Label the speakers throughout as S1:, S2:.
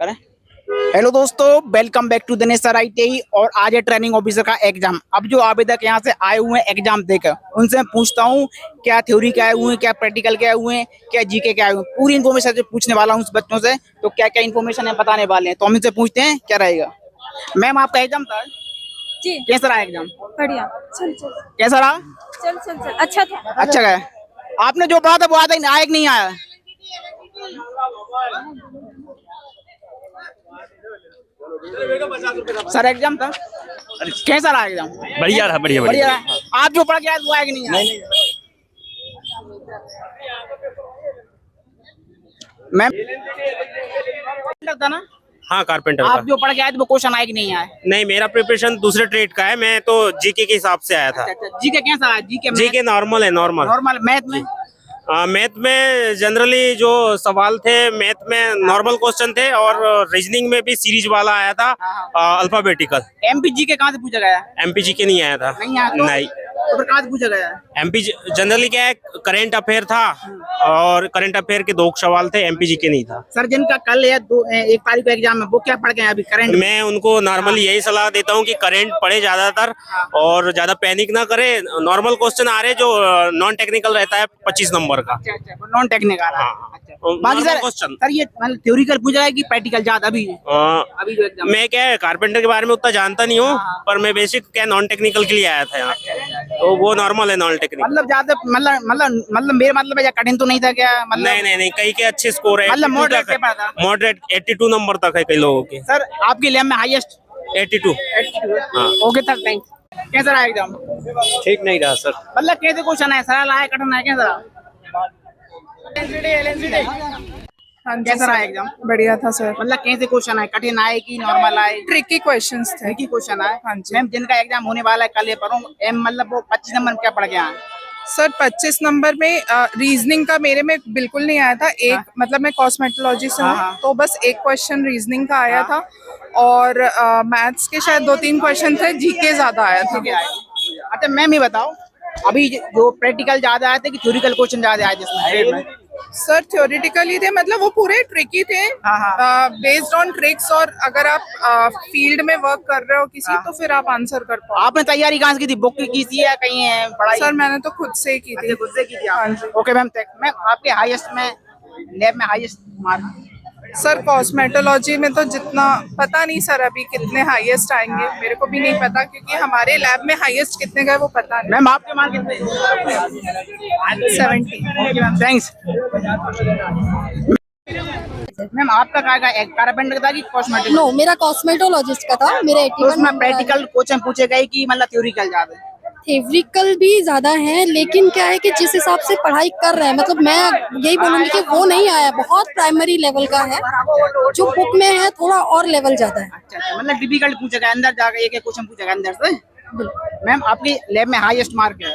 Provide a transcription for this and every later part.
S1: करें। हेलो दोस्तों, welcome back to Dinesh sir ITI। और आज है ट्रेनिंग ऑफिसर का एग्जाम। अब जो आवेदक यहाँ से आए हुए हैं एग्जाम देकर, उनसे मैं पूछता हूँ क्या थ्योरी के आए हुए हैं, क्या प्रैक्टिकल के आए हुए हैं, क्या जीके के आए हुए हैं। पूरी इन्फॉर्मेशन से पूछने वाला हूँ उस बच्चों से, तो क्या क्या इन्फॉर्मेशन है बताने वाले हैं। तो हम इनसे पूछते हैं क्या रहेगा। मैम, आपका एग्जाम था
S2: जी,
S1: कैसा रहा एग्जाम?
S2: बढ़िया। चल चल
S1: कैसा रहा?
S2: चल चल चल अच्छा था।
S1: अच्छा गया। आपने जो पढ़ा था वो आया कि नहीं आया? सर एग्जाम था कैसा रहा एग्जाम?
S3: बढ़िया रहा, बढ़िया
S1: बढ़िया
S3: बढ़िया।
S1: रहा। आप जो पढ़ के आए वो आया कि नहीं आया? मैम था ना,
S3: हाँ, कारपेंटर
S1: आप
S3: का।
S1: जो पढ़ के आए थे वो क्वेश्चन आए कि नहीं आए?
S3: नहीं, मेरा प्रिपरेशन दूसरे ट्रेड का है, मैं तो जीके के हिसाब से आया था।
S1: जीके कैसा है?
S3: जीके नॉर्मल है, नॉर्मल।
S1: नॉर्मल। मैथ में?
S3: मैथ में जनरली जो सवाल थे, मैथ में नॉर्मल क्वेश्चन थे, और रीजनिंग में भी सीरीज वाला आया था, अल्फाबेटिकल।
S1: MP जीके कहाँ से पूछा गया?
S3: एमपी जीके नहीं आया था।
S1: नहीं आया तो?
S3: नहीं।
S1: तो फिर कहाँ से पूछा गया?
S3: एमपी जनरली क्या है, करेंट अफेयर था, और करेंट अफेयर के 2 सवाल थे, एमपी जीके नहीं था।
S1: सर जिनका कल या 1 तारीख को एग्जाम है वो क्या पढ़ के आए अभी करंट?
S3: मैं उनको नॉर्मली यही सलाह देता हूँ कि करंट पढ़े ज्यादातर, और ज्यादा पैनिक ना करे। नॉर्मल क्वेश्चन आ रहे जो नॉन टेक्निकल रहता है 25 नंबर का।
S1: अच्छा, नॉन टेक्निकल आ रहा है।
S3: हाँ।
S1: अच्छा। बाकी सर
S3: क्वेश्चन
S1: सर ये थ्योरिकल पूछा है कि प्रैक्टिकल ज्यादा? अभी जो एग्जाम
S3: मैं क्या है, कारपेंटर के बारे में उतना जानता नहीं हूँ, पर मैं बेसिक क्या नॉन टेक्निकल के लिए आया था यहाँ, तो वो नॉर्मल है, नॉन टेक्निकल।
S1: मतलब ज्यादा मेरा मतलब है कठिन तो नहीं था क्या? मतलब
S3: नहीं, कई के अच्छे स्कोर है।
S1: मतलब मॉडरेट पेपर था?
S3: मॉडरेट 82 नंबर तक है कई लोगों के।
S1: सर आपकी लैब में हाईएस्ट
S3: 82। हाँ।
S1: Okay sir, thanks. कैसा रहा एग्जाम?
S3: ठीक नहीं रहा सर।
S1: मतलब कैसे क्वेश्चन है? सरल है, कठिन है, कैसा रहा? कैसा रहा एग्जाम?
S2: बढ़िया था सर।
S1: मतलब कैसे क्वेश्चन है? कठिन आए कि नॉर्मल आए?
S2: ट्रिकी क्वेश्चंस थे।
S1: की क्वेश्चन है?
S2: हाँ जी।
S1: मैम जिनका एग्जाम होने वाला है कल ये पढ़ो मतलब वो 25 नंबर में क्या पढ़ के आए?
S2: सर 25 नंबर में रीजनिंग का मेरे में बिल्कुल नहीं आया था। एक मतलब मैं कॉस्मेटोलॉजी से हूँ, तो बस एक क्वेश्चन रीजनिंग का आया था, और मैथ्स के शायद 2-3 क्वेश्चन थे। जीके ज्यादा आया था।
S1: अच्छा मैम ये बताओ, अभी जो प्रैक्टिकल ज्यादा आए थे कि थ्योरिकल क्वेश्चन ज्यादा आए जिसमें?
S2: सर थ्योरेटिकली थे, मतलब वो पूरे ट्रिकी थे, बेस्ड ऑन ट्रिक्स। और अगर आप फील्ड में वर्क कर रहे हो किसी, तो फिर आप आंसर कर पाओ।
S1: आपने तैयारी कहाँ से की थी? बुक की थी या कहीं है पढ़ाई?
S2: सर मैंने तो खुद से ही की थी।
S1: खुद से की थी?
S2: हाँ जी।
S1: ओके मैम, मैम आपके हाईएस्ट में लैब में हाईएस्ट मार्क?
S2: सर कॉस्मेटोलॉजी में तो जितना पता नहीं सर, अभी कितने हाईएस्ट आएंगे मेरे को भी नहीं पता, क्योंकि हमारे लैब में हाईएस्ट कितने गए वो पता नहीं।
S1: मैम आपके मार्क कितने?
S2: 70।
S1: Okay ma'am, thanks. मैम आपका क्या कारपेंटर का था कि कॉस्मेटिक?
S4: नो, मेरा कॉस्मेटोलॉजिस्ट का था। मेरा 81
S1: उसमें प्रैक्टिकल क्वेश्चन पूछे गए कि मतलब थ्योरिकल ज्यादा?
S4: थ्योरिकल भी ज्यादा है, लेकिन क्या है कि जिस हिसाब से पढ़ाई कर रहे हैं, मतलब मैं यही बोलूंगी कि वो नहीं आया, बहुत प्राइमरी लेवल का है। जो बुक में है थोड़ा और लेवल ज्यादा है।
S1: अच्छा, मतलब डिफिकल्ट पूछा गया, अंदर जाकर एक क्वेश्चन पूछा गया अंदर से। मैम आपकी लैब में हाईएस्ट मार्क है?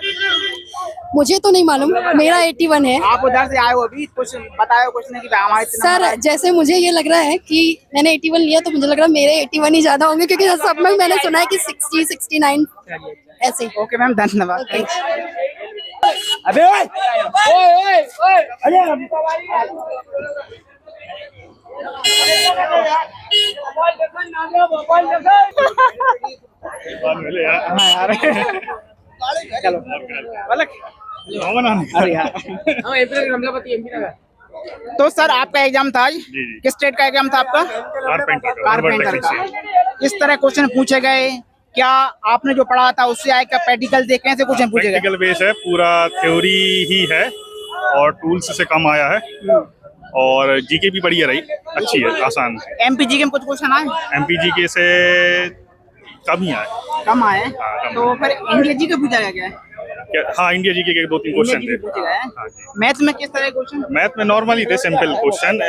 S4: मुझे तो नहीं मालूम, मेरा 81 है।
S1: आप उधर से आए हो, अभी कुछ बताओ क्वेश्चन की हमारे
S4: सर जैसे मुझे ये लग रहा है कि मैंने 81 लिया, तो मुझे लग रहा है मेरे 81 ही ज्यादा होंगे, क्योंकि सब में मैंने सुना है कि 60, 69 ऐसे।
S1: ओके मैम, धन्यवाद।
S3: अबे
S1: चलो तो सर आपका एग्जाम था आज? किस स्टेट का एग्जाम था आपका? कारपेंटर का। किस तरह क्वेश्चन पूछे गए? क्या आपने जो पढ़ा था उससे आए? क्या प्रैक्टिकल से कैसे क्वेश्चन पूछे गए?
S5: प्रैक्टिकल बेस है, पूरा थ्योरी ही है, और टूल्स से कम आया है, और जीके भी बढ़िया रही, अच्छी है, आसान है।
S1: MPG के कुछ क्वेश्चन आए?
S5: MPG से कम ही आए।
S1: कम आए?
S5: हाँ, कम
S1: तो फिर इंडिया जी के पूछा गया क्या?
S5: हाँ, इंडिया जीके के 2-3 क्वेश्चन थे।
S1: पूछे गए।
S5: हाँ जी।
S1: मैथ में किस तरह क्वेश्चन?
S5: मैथ में नॉर्मल ही थे, सिंपल क्वेश्चन,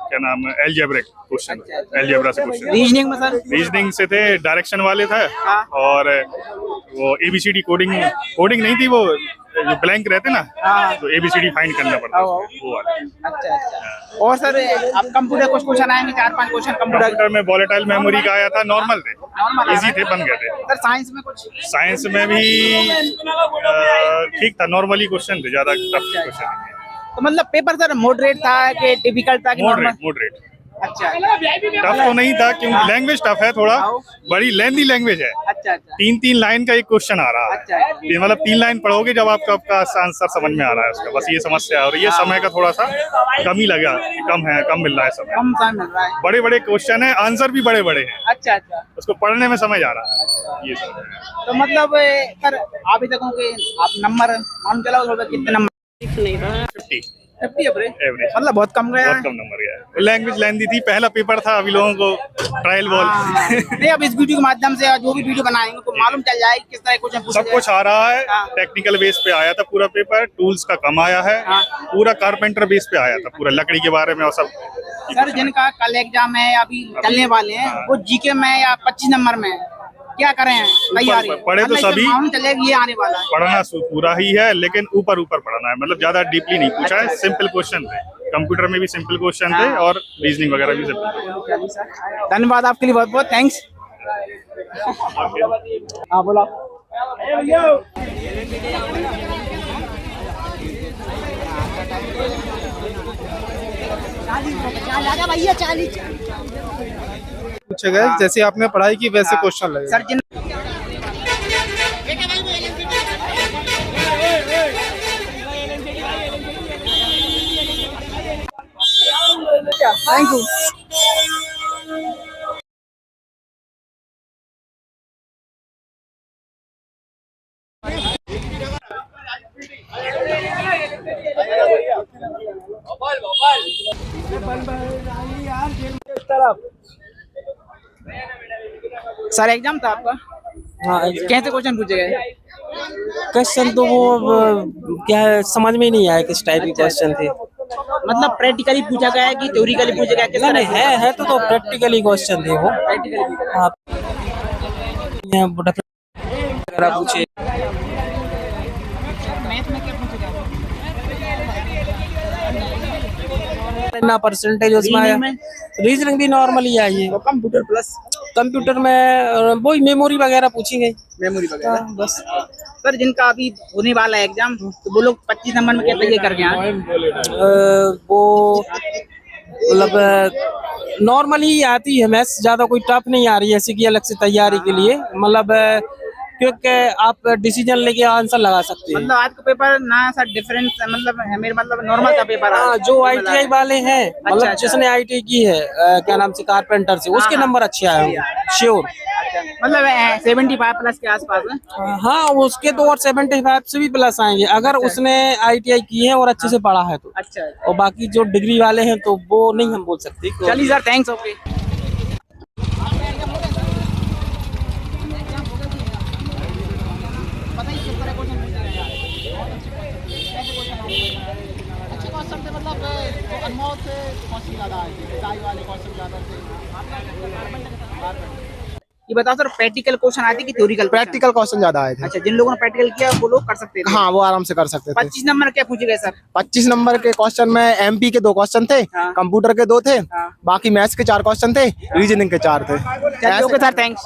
S5: क्या नाम है, एलजेब्रिक क्वेश्चन, एलजेब्रा से क्वेश्चन।
S1: रीजनिंग में सर?
S5: रीजनिंग से थे, डायरेक्शन वाले था,
S1: हाँ।
S5: और वो ABCD कोडिंग नहीं थी, वो जो ब्लैंक रहते ना,
S1: हाँ।
S5: तो ABCD फाइंड करना पड़ता है, वो वाला।
S1: अच्छा। और सर अब कंप्यूटर कुछ क्वेश्चन आएंगे, 4-5 क्वेश्चन
S5: कंप्यूटर में वोलेटाइल मेमोरी का आया था, नॉर्मल थे,
S1: नॉर्मल
S5: इजी थे, बन गए थे।
S1: सर साइंस में कुछ?
S5: साइंस में भी ठीक था, नॉर्मली क्वेश्चन थे, ज्यादा टफ क्वेश्चन नहीं।
S1: तो मतलब पेपर सर मॉडरेट था कि डिफिकल्ट था कि नॉर्मल?
S5: मॉडरेट।
S1: अच्छा
S5: टफ तो नहीं था क्योंकि लैंग्वेज टफ है थोड़ा, बड़ी लेंथी लैंग्वेज है।
S1: अच्छा अच्छा
S5: 3 लाइन का एक क्वेश्चन आ रहा है।
S1: अच्छा
S5: ये मतलब 3 लाइन पढ़ोगे जब आपका आंसर समझ में आ रहा है उसका, बस ये समस्या है। और ये समय का थोड़ा सा कम ही लगा, कम मिल रहा है समय।
S1: कम टाइम मिल रहा है।
S5: बड़े बड़े क्वेश्चन है, आंसर भी बड़े बड़े हैं,
S1: अच्छा अच्छा
S5: उसको पढ़ने में समझ आ रहा है। ये सब है।
S1: तो मतलब सर अभी तक के आप नंबर मालूम चला होगा कितने नंबर?
S5: 50
S1: एवरेज
S5: एवरेज,
S1: मतलब बहुत कम गया
S5: बहुत
S1: है।
S5: कम नंबर गया है। लैंग्वेज लेंथी थी, पहला पेपर था, अभी लोगों को ट्रायल बॉल
S1: नहीं अब इस वीडियो के माध्यम से जो भी वीडियो बनाएंगे तो मालूम चल जाए किस तरह क्वेश्चन पूछा
S5: सब कुछ आ रहा है। टेक्निकल बेस पे आया था पूरा पेपर, टूल्स का कम आया है, पूरा कारपेंटर बेस पे आया था, पूरा लकड़ी के बारे में और सब।
S1: सर जिनका कल एग्जाम है अभी चलने वाले हैं वो जीके में या 25 नंबर में क्या करें तैयारी?
S5: पढ़े तो
S1: मतलब इससे
S5: सभी,
S1: मालूम चले ये आने वाला है।
S5: पढ़ना पूरा ही है लेकिन ऊपर पढ़ना है, मतलब ज्यादा डीपली नहीं पूछा है। सिंपल क्वेश्चन थे, कंप्यूटर में भी सिंपल क्वेश्चन थे और रीजनिंग वगैरह भी सिंपल।
S1: धन्यवाद आपके लिए, बहुत बहुत थैंक्स। हाँ बोला।
S6: पूछे गए, जैसे आपने पढ़ाई की वैसे क्वेश्चन लगे।
S1: सर जिन थैंक यू। सर एग्जाम था आपका?
S7: हाँ,
S1: कैसे क्वेश्चन पूछे गए?
S7: क्वेश्चन तो वो क्या है, समझ में नहीं आया किस टाइप के क्वेश्चन थे।
S1: मतलब प्रैक्टिकली पूछा गया है कि थ्योरिकली पूछा गया है? किस तरह से?
S7: है तो प्रैक्टिकली क्वेश्चन थे वो।
S1: प्रैक्टिकली
S7: हाँ, यहाँ वगैरह पूछे।
S1: मैथ में क्या पूछा गया?
S7: ना परसेंटेज उसमें आया। रीजनिंग भी नॉर्मली आई है।
S1: कंप्यूटर प्लस
S7: कंप्यूटर में वही मेमोरी वगैरह पूछी गई।
S1: मेमोरी वगैरह
S7: बस।
S1: सर जिनका अभी होने वाला है एग्जाम तो वो लोग 25 नंबर में क्या तैयारी करके आए?
S7: वो मतलब नॉर्मली आती है, मैथ्स ज्यादा कोई टफ नहीं आ रही है ऐसी की अलग से तैयारी के लिए, मतलब क्योंकि आप डिसीजन लेके आंसर लगा सकते हैं।
S1: मतलब आज का पेपर ना सर डिफरेंस मतलब है, मेरे मतलब नॉर्मल का पेपर है।
S7: हाँ, जो ITI वाले हैं, मतलब
S1: अच्छा।
S7: जिसने ITI की है क्या नाम से कारपेंटर से, उसके नंबर अच्छे आए होंगे श्योर।
S1: मतलब 75 प्लस के आसपास है।
S7: हाँ, उसके तो और 75 से भी प्लस आएंगे अगर उसने ITI की है और अच्छे से पढ़ा है तो।
S1: अच्छा
S7: और बाकी जो डिग्री वाले हैं तो वो नहीं हम बोल सकते।
S1: चलिए सर थैंक्स। ओके ये बताओ सर प्रैक्टिकल क्वेश्चन आते कि थ्योरिकल?
S6: प्रैक्टिकल क्वेश्चन ज्यादा आए थे।
S1: अच्छा जिन लोगों ने प्रैक्टिकल किया वो लोग कर सकते थे।
S6: हाँ, वो आराम से कर सकते थे।
S1: 25 नंबर क्या पूछे गए सर?
S6: 25 नंबर के क्वेश्चन में MP के 2 क्वेश्चन थे,
S1: हाँ।
S6: कंप्यूटर के 2 थे,
S1: हाँ।
S6: बाकी मैथ्स के 4 क्वेश्चन थे, रीजनिंग के 4 थे।
S1: चलिए ओके सर थैंक्स।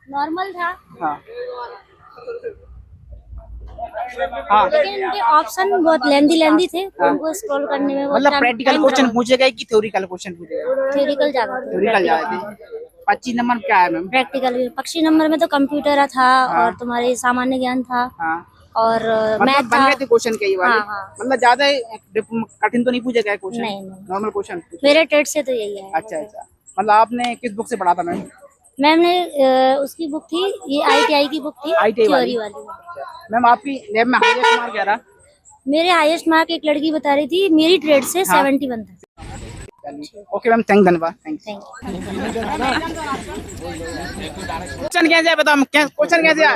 S8: नॉर्मल था।
S1: हाँ हाँ
S8: लेकिन इनके ऑप्शन बहुत लेंदी थे तो उनको स्क्रॉल करने में
S1: मतलब प्रैक्टिकल क्वेश्चन पूछे गए कि थ्योरिकल क्वेश्चन पूछे गए?
S8: थ्योरिकल ज्यादा
S1: थ्योरिकल ज्यादा थे। 25 नंबर क्या है मैम?
S8: प्रैक्टिकल 25 नंबर में तो कंप्यूटर था और तुम्हारे सामान्य ज्ञान था
S1: हाँ
S8: और
S1: मतलब
S8: मैथ
S1: बन
S8: था।
S1: गए थे क्वेश्चन कई बार।
S8: हाँ, हाँ।
S1: मतलब ज्यादा कठिन तो नहीं पूछे गए क्वेश्चन?
S8: नहीं।
S1: Normal question.
S8: मेरे टेट से तो यही है।
S1: अच्छा अच्छा मतलब आपने किस बुक से पढ़ा था मैम?
S8: मैम ने उसकी बुक थी, ये ITI की बुक थी,
S1: ITI
S8: थ्योरी
S1: वाली।
S8: वाली।
S1: मैम आपकी लैब में हाईएस्ट मार्क क्या रहा?
S8: मेरे हाईएस्ट मार्क एक लड़की बता रही थी, मेरी ट्रेड से 71 था।
S1: ओके मैम थैंक धन्यवाद। थैंक
S8: थैंक
S1: क्वेश्चन कैसे है बताओ? क्वेश्चन कैसे है?